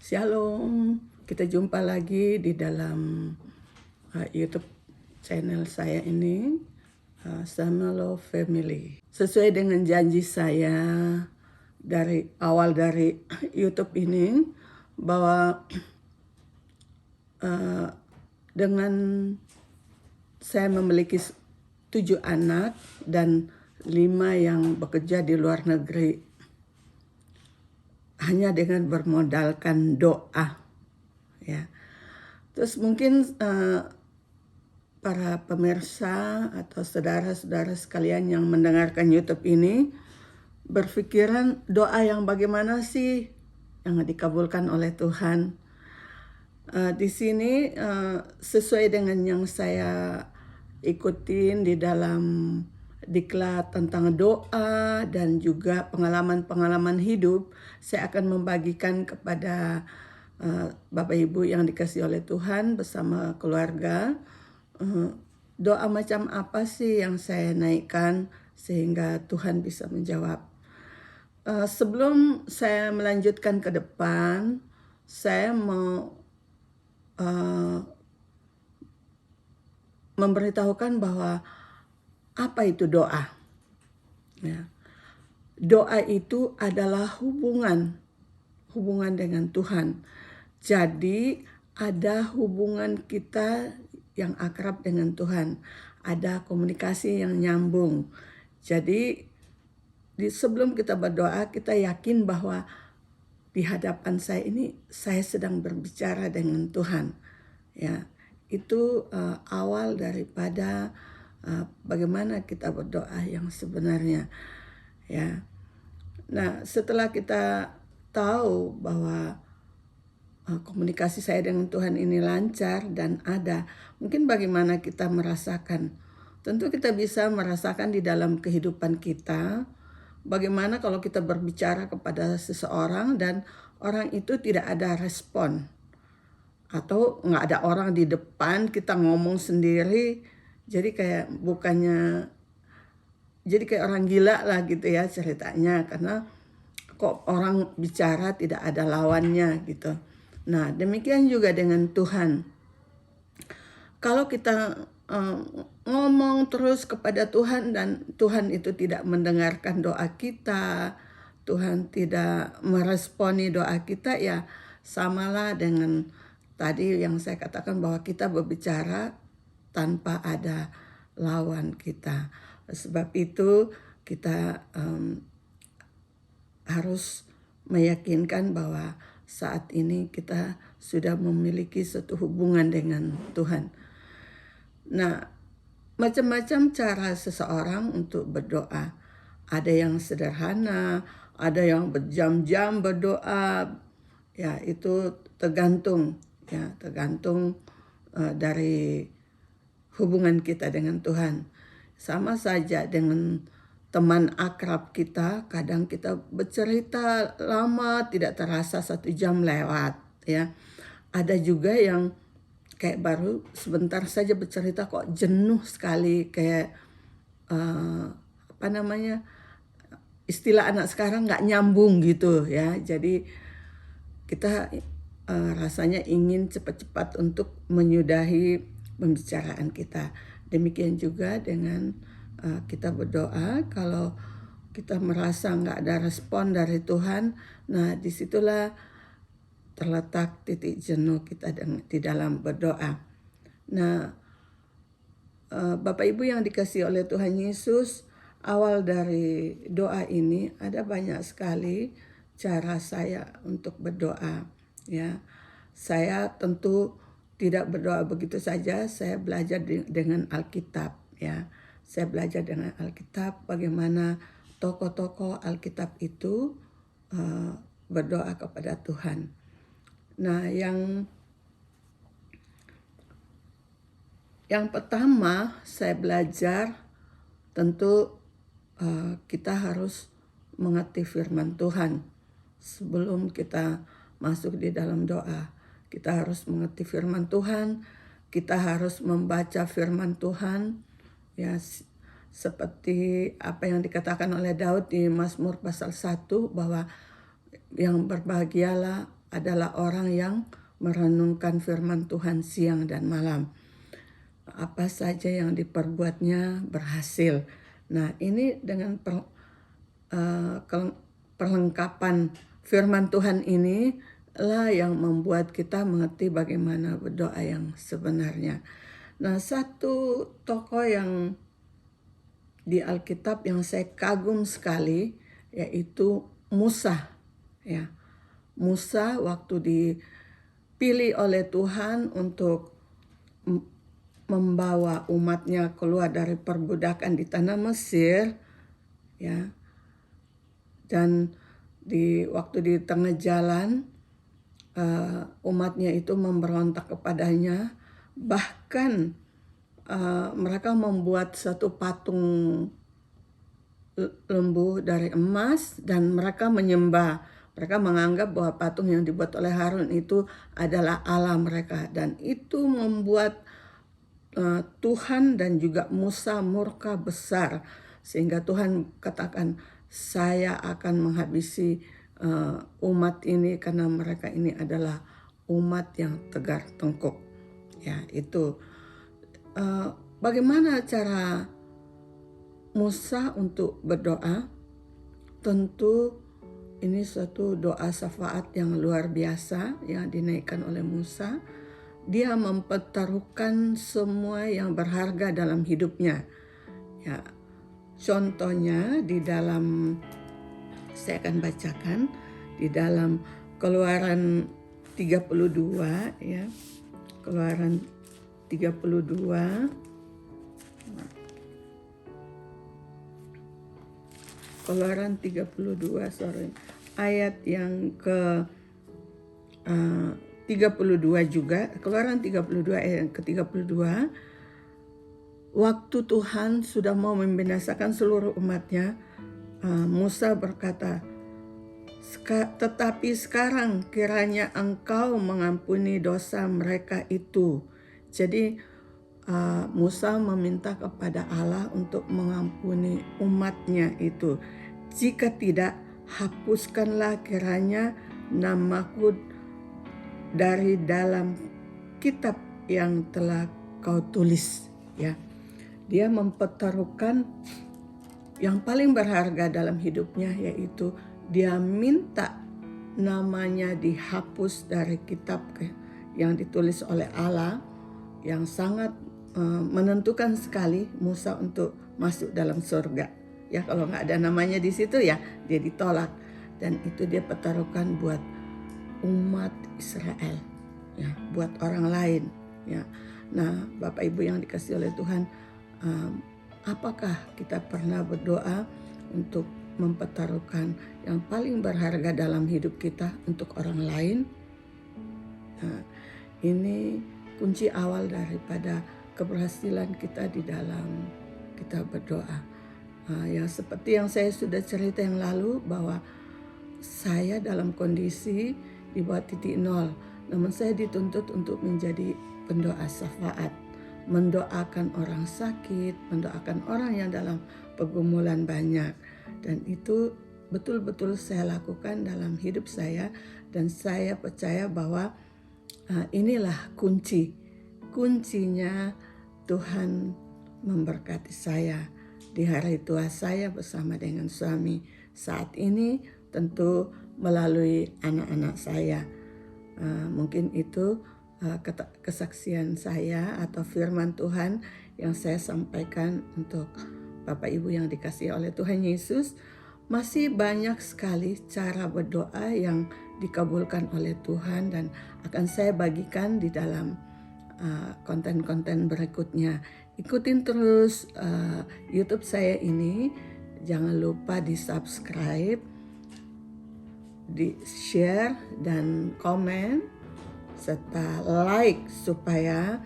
Shalom, kita jumpa lagi di dalam YouTube channel saya ini, Samelo Family. Sesuai dengan janji saya dari awal dari YouTube ini, bahwa dengan saya memiliki 7 anak dan 5 yang bekerja di luar negeri, hanya dengan bermodalkan doa, ya. Terus mungkin para pemirsa atau saudara-saudara sekalian yang mendengarkan YouTube ini berpikiran doa yang bagaimana sih yang dikabulkan oleh Tuhan. Di sini sesuai dengan yang saya ikutin di dalam diklat tentang doa dan juga pengalaman-pengalaman hidup, saya akan membagikan kepada Bapak Ibu yang dikasihi oleh Tuhan bersama keluarga, doa macam apa sih yang saya naikkan sehingga Tuhan bisa menjawab. Sebelum saya melanjutkan ke depan, saya mau memberitahukan bahwa apa itu doa. Ya. Doa itu adalah hubungan dengan Tuhan. Jadi ada hubungan kita yang akrab dengan Tuhan, ada komunikasi yang nyambung. Jadi sebelum kita berdoa, kita yakin bahwa di hadapan saya ini saya sedang berbicara dengan Tuhan. Ya, itu awal daripada bagaimana kita berdoa yang sebenarnya. Ya, nah setelah kita tahu bahwa komunikasi saya dengan Tuhan ini lancar dan ada, mungkin bagaimana kita merasakan. Tentu kita bisa merasakan di dalam kehidupan kita, bagaimana kalau kita berbicara kepada seseorang dan orang itu tidak ada respon. Atau nggak ada orang di depan, kita ngomong sendiri, jadi kayak jadi kayak orang gila lah gitu ya ceritanya, karena kok orang bicara tidak ada lawannya gitu. Nah demikian juga dengan Tuhan. Kalau kita ngomong terus kepada Tuhan dan Tuhan itu tidak mendengarkan doa kita, Tuhan tidak meresponi doa kita, ya samalah dengan tadi yang saya katakan bahwa kita berbicara tanpa ada lawan kita. Sebab itu kita harus meyakinkan bahwa saat ini kita sudah memiliki suatu hubungan dengan Tuhan. Nah, macam-macam cara seseorang untuk berdoa. Ada yang sederhana, ada yang berjam-jam berdoa. Ya, itu tergantung dari hubungan kita dengan Tuhan. Sama saja dengan teman akrab kita, kadang kita bercerita lama tidak terasa 1 jam lewat, ya. Ada juga yang kayak baru sebentar saja bercerita kok jenuh sekali, kayak istilah anak sekarang nggak nyambung gitu ya. Jadi kita rasanya ingin cepat-cepat untuk menyudahi pembicaraan kita. Demikian juga dengan kita berdoa, kalau kita merasa nggak ada respon dari Tuhan, nah disitulah terletak titik jenuh kita di dalam berdoa. Nah, Bapak Ibu yang dikasihi oleh Tuhan Yesus, awal dari doa ini ada banyak sekali cara saya untuk berdoa. Ya, saya tentu tidak berdoa begitu saja. Saya belajar dengan Alkitab. Ya, saya belajar dengan Alkitab bagaimana tokoh-tokoh Alkitab itu berdoa kepada Tuhan. Nah, yang pertama saya belajar tentu kita harus mengerti firman Tuhan. Sebelum kita masuk di dalam doa, kita harus mengerti firman Tuhan. Kita harus membaca firman Tuhan, ya, seperti apa yang dikatakan oleh Daud di Mazmur pasal 1, bahwa yang berbahagialah adalah orang yang merenungkan firman Tuhan siang dan malam. Apa saja yang diperbuatnya berhasil. Nah, ini dengan perlengkapan firman Tuhan ini lah yang membuat kita mengerti bagaimana berdoa yang sebenarnya. Nah, satu tokoh yang di Alkitab yang saya kagum sekali yaitu Musa. Ya, Musa waktu dipilih oleh Tuhan untuk membawa umatnya keluar dari perbudakan di tanah Mesir, ya. Dan waktu di tengah jalan umatnya itu memberontak kepadanya, bahkan mereka membuat satu patung lembu dari emas dan mereka menyembah. Mereka menganggap bahwa patung yang dibuat oleh Harun itu adalah Allah mereka, dan itu membuat Tuhan dan juga Musa murka besar, sehingga Tuhan katakan, saya akan menghabisi umat ini karena mereka ini adalah umat yang tegar tengkuk. Ya, itu bagaimana cara Musa untuk berdoa? Tentu ini suatu doa syafaat yang luar biasa yang dinaikkan oleh Musa. Dia mempertaruhkan semua yang berharga dalam hidupnya. Ya, contohnya di dalam, saya akan bacakan di dalam Keluaran 32, ya. Keluaran 32. Keluaran 32, ayat yang ke 32 juga. Keluaran 32 ayat yang ke-32. Waktu Tuhan sudah mau membinasakan seluruh umatnya, Musa berkata, tetapi sekarang kiranya engkau mengampuni dosa mereka itu. Jadi Musa meminta kepada Allah untuk mengampuni umatnya itu. Jika tidak, hapuskanlah kiranya namaku dari dalam kitab yang telah kau tulis. Ya, dia mempertaruhkan yang paling berharga dalam hidupnya, yaitu dia minta namanya dihapus dari kitab yang ditulis oleh Allah, yang sangat menentukan sekali Musa untuk masuk dalam surga. Ya, kalau nggak ada namanya di situ ya dia ditolak, dan itu dia pertaruhkan buat umat Israel, ya, buat orang lain, ya. Nah, Bapak Ibu yang dikasihi oleh Tuhan, apakah kita pernah berdoa untuk mempertaruhkan yang paling berharga dalam hidup kita untuk orang lain? Nah, ini kunci awal daripada keberhasilan kita di dalam kita berdoa. Ya, seperti yang saya sudah cerita yang lalu, bahwa saya dalam kondisi di bawah titik nol, namun saya dituntut untuk menjadi pendoa syafaat, mendoakan orang sakit, mendoakan orang yang dalam pergumulan banyak. Dan itu betul-betul saya lakukan dalam hidup saya, dan saya percaya bahwa inilah kuncinya Tuhan memberkati saya di hari tua saya bersama dengan suami. Saat ini tentu melalui anak-anak saya. Mungkin itu kesaksian saya atau firman Tuhan yang saya sampaikan untuk Bapak Ibu yang dikasihi oleh Tuhan Yesus. Masih banyak sekali cara berdoa yang dikabulkan oleh Tuhan, dan akan saya bagikan di dalam konten-konten berikutnya. Ikutin terus YouTube saya ini. Jangan lupa di subscribe, di share dan komen, serta like supaya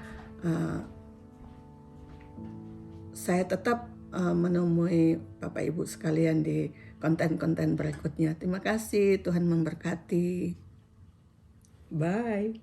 saya tetap menemui Bapak Ibu sekalian di konten-konten berikutnya. Terima kasih, Tuhan memberkati. Bye.